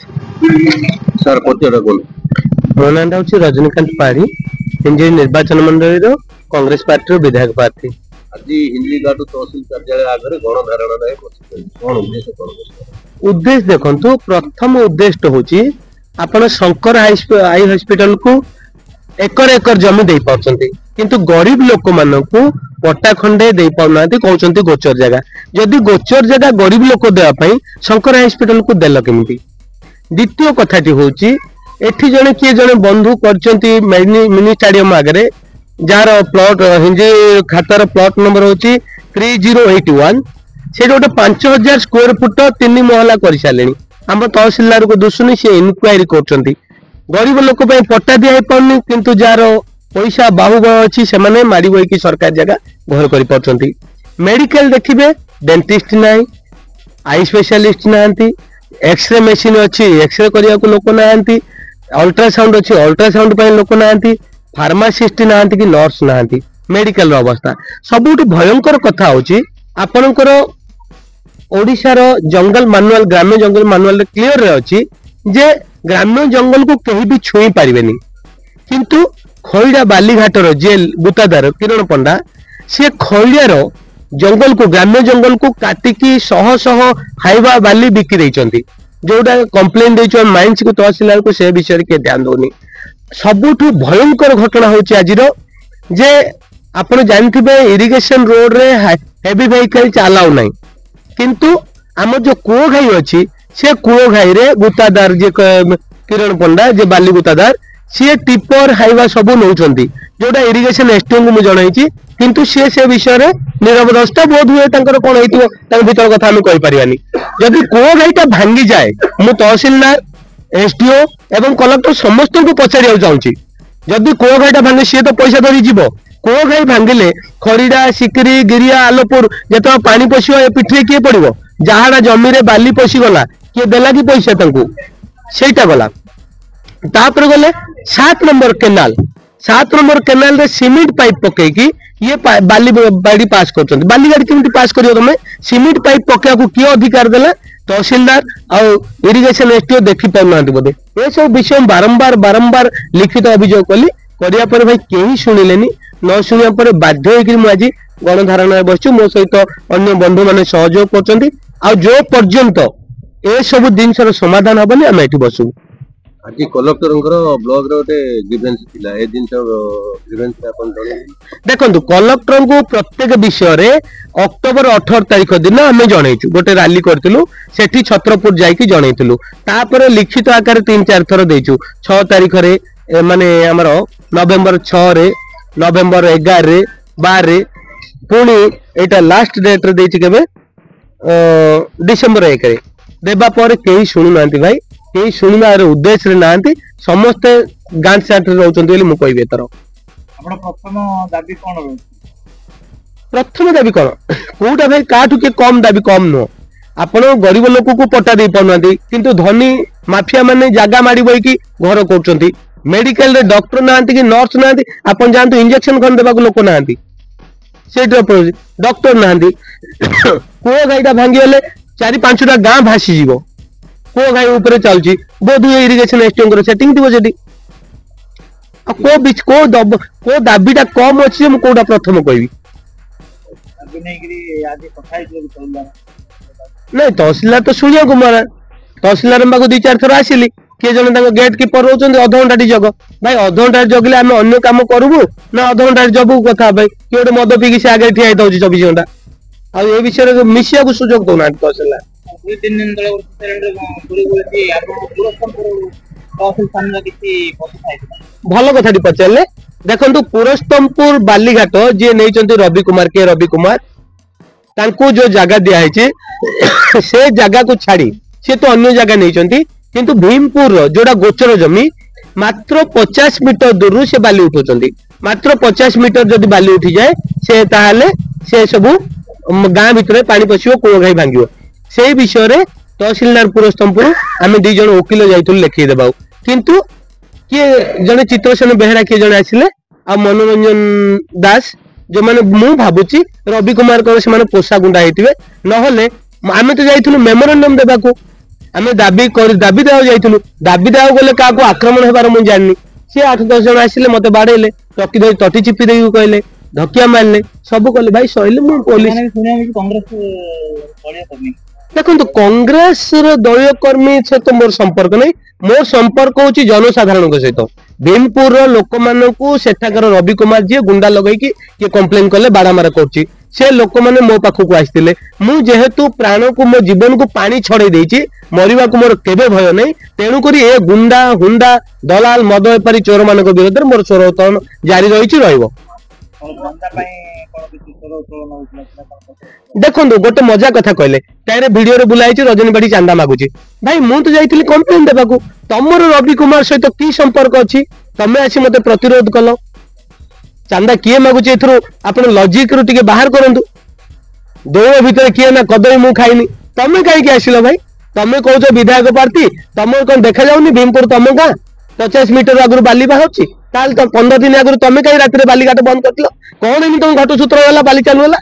Sir परिचय कोन मो ना हूँ रजनीकांत पाढ़ी हिंजी निर्वाचन मंडल कांग्रेस पार्टी विधायक प्रार्थी। आज हिंदीघाट तहसील कार्यालय आगे गणधारणा उद्देश्य देखु प्रथम उद्देश्य हूँ आपण शंकर आई हॉस्पिटल को एकर एकर जमी दे पार्टी किंतु गरीब लोक मान पट्टा खंडे दे पाना कहते गोचर जगह जदि गोचर जगह गरीब लोक देवाई शंकर हॉस्पिटल को देल केमी। द्वितीय कथाटी हूँ एठी जने किए जने बंधु करचंती मिनी स्टेडियम आगे जार प्लॉट हिंदी खातार प्लॉट नंबर होची 3081 से गोटे 5000 स्क्वायर फुट 3 महला कर सारे आम तहसीलदार को दुसुनी से इनक्वारी कर गरीब लोक पट्टा दिया पारनी किंतु जार पैसा बाहुबल अच्छी से मारी बही सरकार जगह घर कर मेडिकल देखिए डेंटिस्ट ना आई स्पेशलिस्ट ना एक्सरे मेसीन अच्छी एक्सरे करने को लोक ना अल्ट्रासाउंड अच्छी अल्ट्रासाउंड लोक ना फार्मासीस्ट ना कि नर्स ना मेडिकल अवस्था सबुठ भयंकर कथा होची आपणकर ओडिशार जंगल मानुआल ग्राम्य जंगल मानुआल क्लियर रे अच्छी जे ग्राम्य जंगल को कहीं भी छुई पारिबेनी किंतु खैड़ा बालीघाटर जेल बुतादार किरण पंडा से खैड़ार जंगल को ग्राम्य जंगल को काटिकी शह शह खाइबा बाली बिकी देइचंती जोटा कंप्लेन देइछ माइंस को तहसीलदार को से विषय के ध्यान दोनी। सबुठु भयंकर घटना होची आजिर जे आपण जानथिबे इरिगेशन रोड रे हेवी व्हीकल चलाउ नाही किंतु आम जो कुओ घाई अच्छी से कुओ घाई रे गुतादार जे किरण पंडा जे बाली गुतादार सी टिपर हाइवा सब नौचंती जोटा इरिगेशन एसटीओ को मुझे जनई किंतु से विषय रे निरवदस्ता बोध हुए तांकर कोन हेतिबो तांकर भीतर कथा हम कहि परिबानी जदि कुओ घाईटा भांगी जाए मु तहसीलदार एसडीओ एवं कलेक्टर समस्त को पचारिया चाहूँगी जदि कुओ घाईटा भांगे सी तो पैसा धरी जीव कुओ घाई भांगिले खरीडा सिकरी गिरिया आलोपुर जो पानी पशिव ए पिठी किए पड़ो जहाड़ा जमी रे बाली पशिगला किए देला कि पैसा तांको सेटा गला तापर गले 7 नंबर केनाल रे सीमेंट पाइप पकेकी ये बाली गाड़ी पास कर बाली गाड़ी केमती पास करियो तमे सीमेंट पाइप पकेया को किए अधिकार देला तहसीलदार और इरिगेशन एसटीओ देखी पाना बोधे ये सब विषय बारंबार बारंबार लिखित अभियोग कली करिया पर भाई केही सुनिलेनी न सुनिया पर बाध्य होकर मु आज गणधारणा बसछु मो सहित अन्य बंधु माने सहयोग करचंती आ जो पर्यंत ए सब जिनसर समाधान हबनी हम एठी बसु। आज कलेक्टर ब्लॉक रे ओटे ग्रीवेंस थिला ए दिन ग्रीवेंस अपन देखंतु कलेक्टर को प्रत्येक विषय रे अक्टोबर 18 तारिख दिन आमे जणैछु गोटे रैली करथिलु सेठी छत्रपुर जाईकी जणैथिलु तापर लिखित आकार 3-4 थर देछु 6 तारिख रे माने हमर नवेम्बर 6 रे नवेम्बर 11 रे 12 रे पुणी एटा लास्ट डेट रे देछि केबे डिसेंबर 1 रे देबा पर केही सुनु नांती भाई केही सुनिबार उद्देश्य रे नांती समस्त गांठ साठ रे रहउचंती बोली मु कहबे तर आपण प्रथम दाबी कोन रहउची प्रथम दाबी कोन कोटा भाई काठू के कम दाबी कम नो आपण गरीब लोक को पट्टा दे पनांती किंतु धनी माफिया माने जागा माडी बई की घर करचंती मेडिकल रे डॉक्टर नांती कि नर्स नांती आपण जानतो इंजेक्शन खन देबा को लोक नांती सेटा डॉक्टर नांती को गाईटा भांगी गले 4-5टा गां भासी जीवो को गाई ऊपर चलची बोध इरिगेशन एसटीओ को सेटिंग दिबो जेटी को बिच को दाबीटा कम अछि हम कोडा प्रथम कहबी अभी नहीं गिरी आज कथा ही नहीं तहसीलदार तो सुनिया कुमार तहसीलदार बाको 2-4 थर आसिली किए जने गेट कीपर रोचंदी अध घंटा जग भाई अध घंटा जगले आम अन्य काम करबू ना अध घंटा जबू कथा भाई कि गोटे मद पीकी से आगे ठिया होता 24 घंटा आ ए विषय मिसिया को सुजोग दो ना तहसीलदार 2-3 दिन तले सिलेंडर पूरी बोलती आपण पुरस्तमपुर तहसील सामने किछि कथा है भलो कथाटी पचारले देखंतु पुरस्तमपुर बालीघाट जे नैचंती रवि कुमार तांको जो जगह दिया है से जगह को छाड़ी से तो अन्य जगह नैचंती किंतु भीमपुर जोड़ा गोचर जमी मात्र 50 मीटर दूर से बाली उठौचंती मात्र 50 मीटर जदि बाली उठी जाए से ताहाले से सब गाँ भितर पानी पशिबो कोळ घाई भांगिबो से विषय रे तहसीलदार पुरस्तमपुर आमे 2 जण वकील जाइतुल लेखि देबाउ किंतु किए जने चित्रसेन बेहरा किए जने आसिले आ मनोरंजन दास जो माने मु भाबुची रवि कुमार को से माने पोसा गुंडा हेतिबे न होले आमे तो जाइथुनु मेमोरेंडम देबाको आम दाबी देवा जाइलु दाबी देवा गले क्या आक्रमण होबार मुझे जानी सी 8-10 जन आसिले मत बाड़ेले टकी धरी तटी चिपी दे कहले धकिया मारले सब कले भाई सहिले मु पुलिस कांग्रेस दलीय कर्मी देखो कांग्रेस दलीय कर्मी से तो मोर संपर्क नहीं मोर संपर्क होची जनसाधारण सहित भीमपुर लोक मानू सेठाकर रवि कुमार जी गुंडा लगई कि कंप्लेन कले बाड़ामारा करछि से लोक माने मो पाखक आसिले मु जेहेतु प्राण को मो जीवन को पानी छड़े देछि मरिबा को मोर केबे भय नहीं तेणु करी ए गुंडा हुंडा दलाल मद बेपारी चोर मानक विरोध मोर स्वर उत्तोलन जारी रही रहिबो देखो गोटे मजा कथा कहले तारे वीडियो रे बुलाई रजनी बाड़ी चांदा मागुची भाई मु तो जाइथिली कंप्लेन देबाकू तमर रवि कुमार सहित की संपर्क अछि तमे आसी मते प्रतिरोध कलो चांदा किए मागुची एथरो आपण लॉजिक रु टिके बाहर करंतु दो भीतर किए ना कदई मु खाइनी तमे काई के आसिलो भाई तमे कहउछो विधायक प्रार्थी तमे कोन देखा जाउनी भीमपुर तमे का 50 मीटर आगु बाली बाहउची ताल तो 15 दिन आगु तमे काई रात रे बाली घाट बंद करतिलो कोन एमि तुम घाट सूत्र वाला बाली चालू वाला